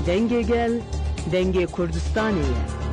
Denge gel, Denge Kurdistaniye.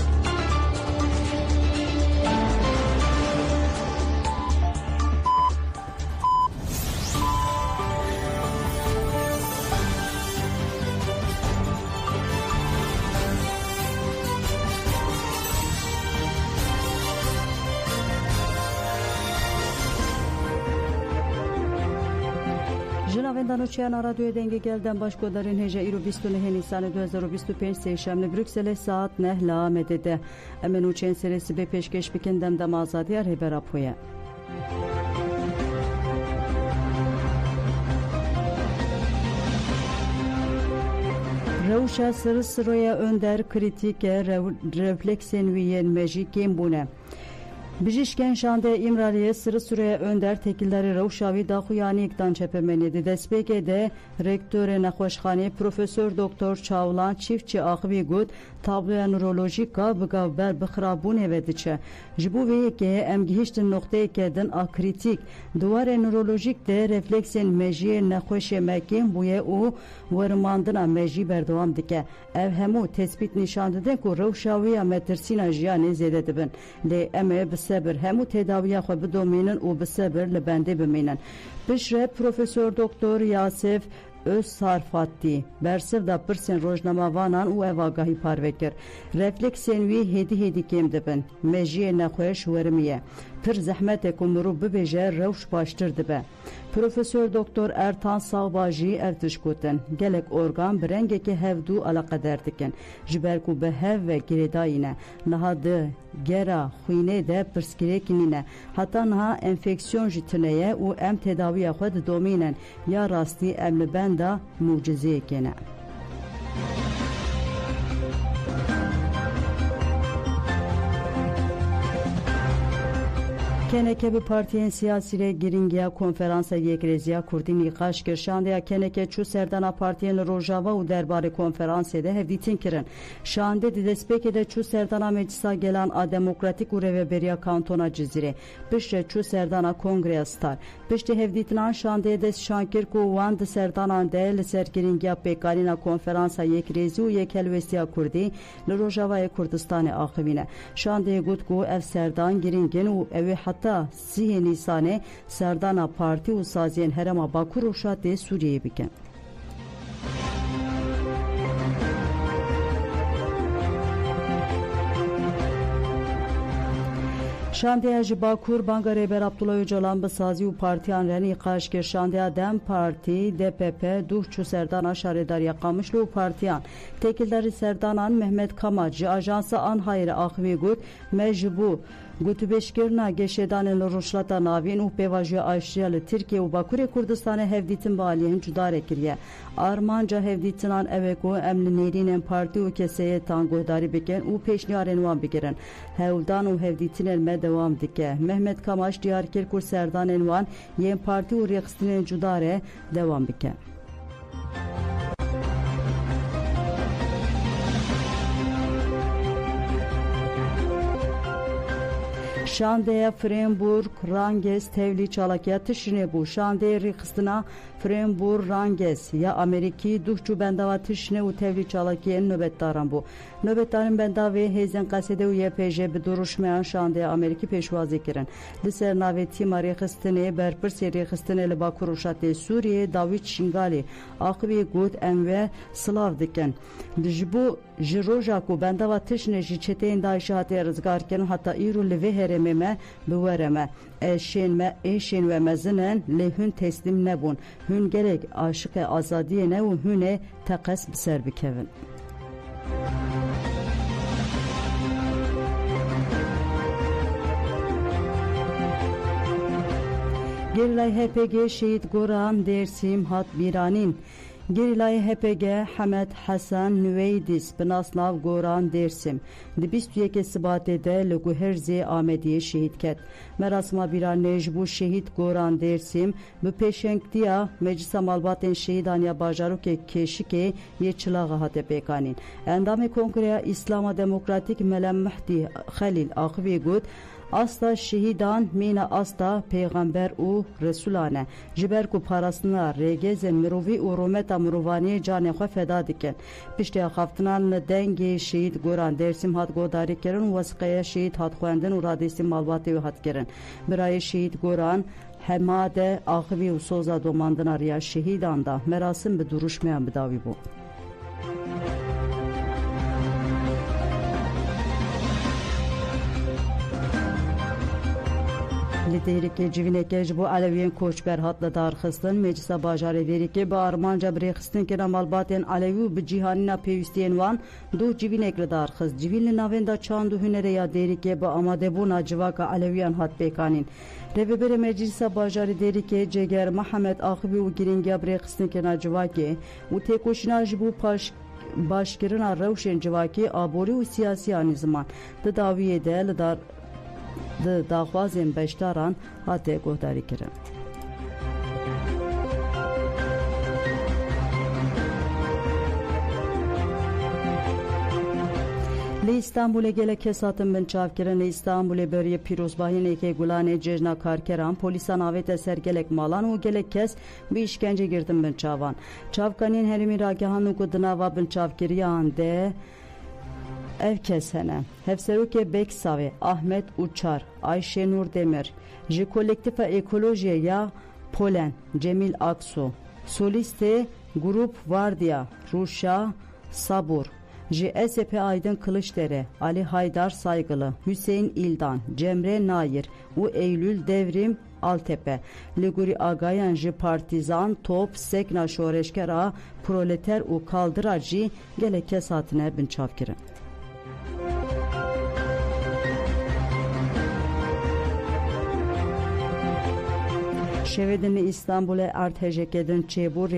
Danoçyan radyoya denge gelden başkodarin hece iru 29 Nisan 2025 seyşemli Brüksel'e saat nehla medede. Emen uçen serisi be peşkeş bikindem de mazadiyar heber apoya. Rewşa sırı sıraya önder kritike refleksen viyen meji kembune. Bijişken şande İmraliye sırı süreye önder tekilleri Rewşavi daxuyani iktan çepemeniydi. Despekede rektöre nexweşxanê Profesör Doktor Çawlan Çiftçi axivî got tabloya nörolojika bigavber bixirabûnê ve diçe. Ji bo vê yekê em gihîştin noxteyeke din a kritik duwarê nörolojik de refleksên mejiyê nexweşê me kêm bûye û werimandina mejî berdewam dike. Ev hemû tespît nîşan dide ku rewşawiya me tirsîna jiyanê zêde dibin. Lê em ê sabır hemu tedaviya xwe bidomînin û bi sabır li bendê bimînin. Pişre Profesör Doktor Yasef Özsarfatî bersiv da pirsên rojnamavanan û evagahî parve kir. Refleksên wî hêdî kêm dibin. Mejiyê nexweş werimiye. Pir zehmetê ku mirov bibêje rewş baştir dibe. Profesör Doktor Ertan Sağbajî ev tişgotin. Gelek organ bi rengekê hevdû alaqedar dikin. Ji ber ku bi hev ve girêdayî ne. Niha di gera xwînê de pirsgirêkî ne. Heta niha enfeksiyon jî tune ye û em tedaviya xwe didomînin. Ya rastî em li benda mucizeyekê ne. Keneke bi partiyên siyasî re giringiya konferansa Yekreziya Kurdî nîqaş kir. Şandeya Keneke çû serdana partiyên li Rojava û derbarê konferansê de hevdîtin kirin. Şande di destpêkê de çû serdana Meclisa Gelan a Demokratik û Rêveberiya Kantona Cizîrê. Piştre çû serdana Kongreya Star. Piştî hevdîtinan Şandeyê dest şankir ku wan di serdanan de li ser giringiya pêkanîna konferansa Yekrezî û Yekhelwestiya Kurdî li Rojavayê Kurdistanê axivîne. Şandeyê got ku ev serdan giringin û ew hatta 3 Nisanê serdana partî û saziyên Herêma Bakur û Şatê Sûriyeyê bikin. Şandeya ji Bakur Banga Rêber Abdullah Öcalan bi sazî û partiyan re nîqaş kir. Şandeya Dem Partî, DPP, duh çû serdana Şarêdariya Qamişlo û partiyan. Tekildarî serdanan Mehmet Kamaç ji Ajansa Anhayê axivî got me ji bo gotûbêjkirina geşedanên li rojhilata navîn û pêvajoya aşiya li Tirkiye û Bakurê Kurdistanê hevdîtin bi aliyên cudarê kiriye. Armanca hevdîtinan ev e ku em li nêrînên partî û keseyêtan guhdarî bikin û pêşniyarên wan bigirin. Hewldan û hevdîtinên me devam dike. Mehmet Kamaş diyar kir ku serdanên wan yên partî û rêxistinên cudarê devam bikin. Şandeya Frenburg Ranges tevlî çalakiya tişinê bû. Şandeyê rêxistina Frenburg Ranges ya Amerîkî duh çû bendava tişinê û tevlî çalakiyên nöbetdaran bû. Nöbetdarên bendavê hêzên Qesedê û YPJ bi duruşmeyan Şandeya Amerîkî pêşwazî kirin. Li ser navê tîma rêxistinê berpirsê rêxistinê li Bakur û Şatê Sûriyê Dawît Şingalî axivî got em ve silav dikin. Ji bo ji roja ku bendava tişinê ji çeteyên Daişê hatiye rizgar kirin heta îro li vê herêmê me bi were me. Eşên ve mezinin lê hûn teslim nebûn. Hûn gelek aşiqê azadiyê ne û hûn ê teqes bi ser bikevin. Gerilay HPG şehit Goran Dersim hat bîranîn. Gerilay HPG Hemed Hasan Nüveydis binasnav Goran Dersim di 21 Sibatê de li Guherzê Amediyê şehîd ket. Merasima bîranê ji bo şehîd Goran Dersim bi pêşengtiya Meclisa Malbatên Şehîdan ya Bajarokê Keşikê yê Çilagê hate pêkanîn. Endamê Kongreya İslama Demokratîk Melem Mehdî Xelîl axivî got Asta şehidan mina asta peygamber û resulane ji ber ku parastina rêgezên mirovî û rometa mirovaniyê canê xwe feda dikin. Piştî xaftinan li dengê şehîd goran Dêrsim hat guhdarî kirin û wesiqeya şehîd hat xwendin û radêsî malbatê wê hat kirin. Birayê şehîd goran hema de axivî û soza domandina riya şehîdan da merasim bi duruşmeyan bidawî bû. Li Dêrikê civîneke ji bo Elewiyên koçber hat li darxistin. Meclisa Bajarê Dêrikê bi armanca birêxistinekirina malbatên Elewî û bi cîhanîna pêwîstiyên wan du civînek li darxist. Civîn li navên da çand û hunerê ya Dêrikê bi amadebûna civaka Elewiyan hat pêkanîn. Rêveberê Meclisa Bajarê Dêrikê Ceger Mihemed axivî û girîngiya birêxistinekirina civakê û têkoşîna ji bo başkirina rewşên civakê, aborî û siyasî ziman di dawiyê de li dar daxwazên beşdaran hate guhdarî kirin. Li İstanbulê gelek kes hatin binçavkirin. Li İstanbulê beriye pîrozbahînekê gulanê cejna karkeran polîsan avête ser gelek malan û gelek kes bi îşkence girtin binçavan. Çavkanên herîmî ragihandin ku di nava binçavkiriyan de ev kes hene. Hevserokê Beksavê Ahmet Uçar, Ayşe Nur Demir, ji kolektifa ekolojiye ya Polen Cemil Aksu, solistê grup Vardiya Ruşa Sabur, ji SP Aydın Kılıçdere Ali Haydar Saygılı, Hüseyin İldan, Cemre Nayir û Eylül Devrim Altepe, Liguri Agayan ji Partizan Top Sekna Şoreşkera Proleter û Kaldıra jî gelek kes hatine binçavkirin. Şevedin İstanbul'e arthejekedin çebur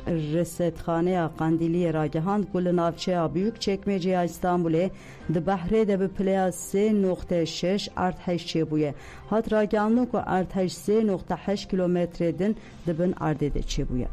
resetxaneya Qandiliye ragihand gul navçeya Büyükçekmeceya İstanbul'e di Bahre de bi playa 3.6 artheş çebuye. Hat ragihandu ku artheş 3.8 kilometredin dibin ardede çebuye.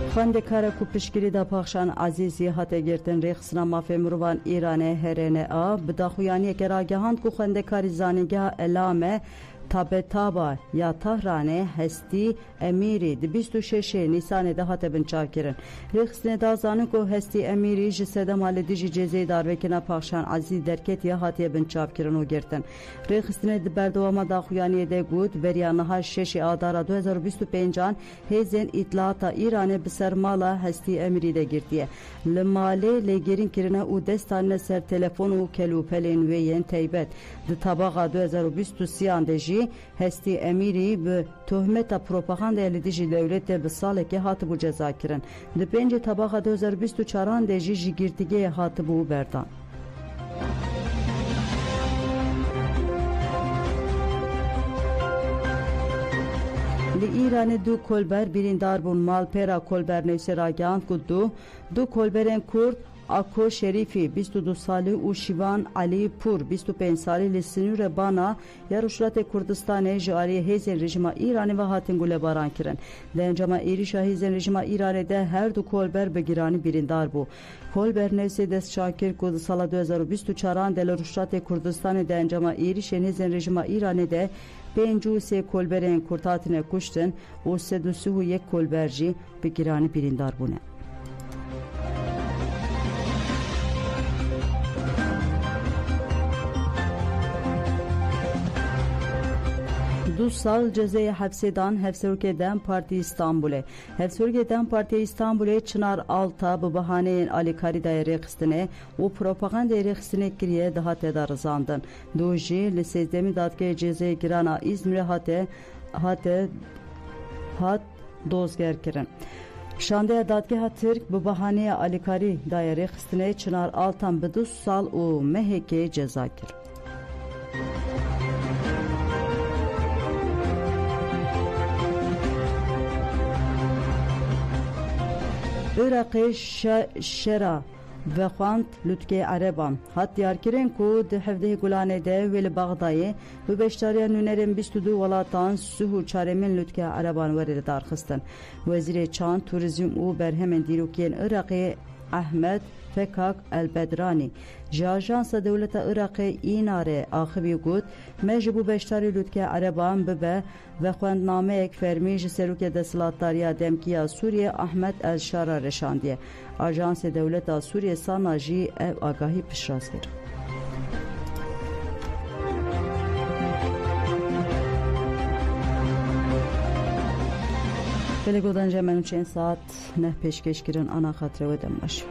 Xwendekara ku piştgirî da Paxşan Azîzî hate girtin rêxistina mafê mirovan Îranê HRNA bi daxuyaniyeke ragihand ku xwendekarî zanîngeha Elame Tabetaba ya Tahranê Hestî Emirî di 26 Nîsanê de hate binçavkirin. Rêxistinê da zanin ku Hestî Emirî ji sedema li dijî cezayê darvekirina Paxşan Azîz derketiye hatiye binçavkirin û girtin. Rêxistinê di berdewama daxuyaniyê de got beriya niha 6 Adara 2025 hêzên îtlaata Îranê bi ser mala Hestî Emirî de girtiye. Li malê lêgerîn kirine û destanine ser telefon û kelûpelên wê yên teybet. Di tabaxa 2023 de jî Hestî Emirî bi tohmeta propagandaya li dijî dewletê bi salekê hatibû cezakirin. Di pêncî tabaxa 2024 de jî ji girtîgehê hatibû berdan. Li İranê du kolber birîndar bûn malpêra kolbernivîsê ragihand ku du kolberên Kurd Ako Şerîfî 22 salî û Şîvan Alî Pur 25 salî li sinûrê bana ya Rûşlatê Kurdistanê ji aliyê hêzên rejima Îranê ve hatin gulebaran kirin. Di encama êrişa hêzên rejima Îranê de her du kolber bi giranî birîndar bû. Kolbernivîsê destşakir ku di sala 2024 de li Rûşlatê Kurdistanê de encama êrişên hêzên rejima Îranê de 53 kolberên Kurd hatine kuştin û 301 kolber jî bi giranî birîndar bûne. Du sal cezayê hepsê dan Hevserokê Dem Partî İstanbulê. Hevserokê Dem Partî İstanbulê Çınar Alta bi bahaneyên alîkarî dayê rêxistinê û propagandayê rêxistinê kiriye di hate da rizandin. Du jî li sêzdemî dadgehê cezayê girana İzmirê hat dozger kirin. Şandeya dadgeha Türk bi bahaneya alîkarî dayê rêxistinê Çınar Altan bi 2 sal û mehekê ceza kir. Irakê şera ve xwant lütke Ereban. Hat diyarkirin ku di hevdehê Gulanê de wê li Baxdayê bi beşdariya nûnerên 22 welatan suh û çaremîn lütke Ereban werê li darxistin. Wezîrê Çand, Turizm û berhemên dîrokiyên Iraqê Ahmed Fekak Elbedrani ji Ajansa Dewleta Iraqê Înarê axivî got me ji bo beşdarî lütke Ereban bibe ve xwendnameyek fermî ji serokê desthilatdariya Demkiya Sûriye Ahmed El-Şara reşandiye. Ajansê Dewleta Sûriye Sana jî ev agahî piştrast kir. Telegodan cemenûçên saat neh pêşkêşkirin ana xatirê we dem baş.